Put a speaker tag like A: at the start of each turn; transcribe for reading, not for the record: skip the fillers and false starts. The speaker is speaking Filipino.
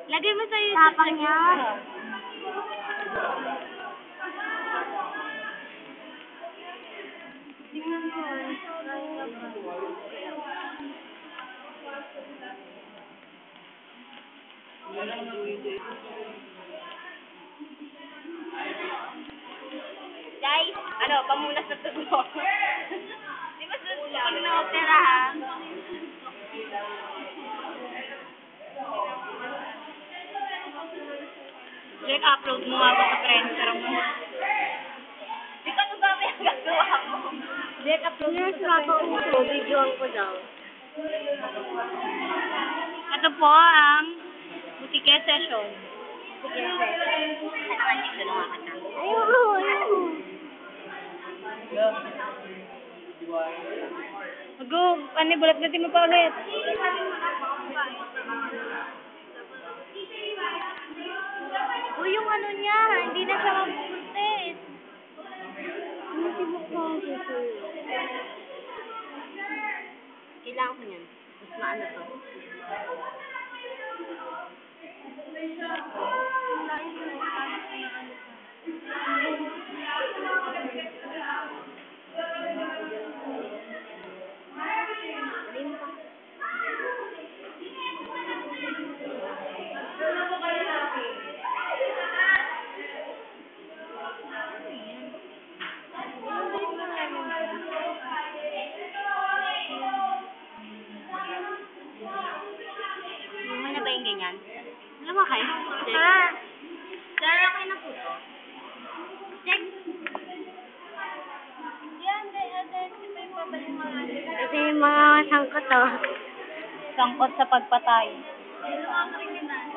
A: Lagay mo sa iyo.
B: Tapang niya. Tingnan mo.
A: Guys, ano, pamunas na tugo. Di ba sa pag na-opera, ha? Like, upload mo nga ba sa Friendster mo? Di ka nung dami ang gagawa mo. Like, upload mo sa Friendster mo.
B: Videoan ko daw.
A: Ito po ang Butike Session.
B: Ayoko.
A: Go, ano, bulat natin mo pa ulit. Uy, yung ano niya, hindi na siya mabukuntis.
B: Nasibok ko ang gusto.
A: Kailangan ko niyan. Mas maano to. Luma na ba yung ganyan? Luma kayo?
B: Ah!
A: Sir, okay na po to. Check. Yan, ito yung babalik mga
B: Ito yung mga sangkot, oh.
A: sangkot sa pagpatay.
B: Ito ang kriminal.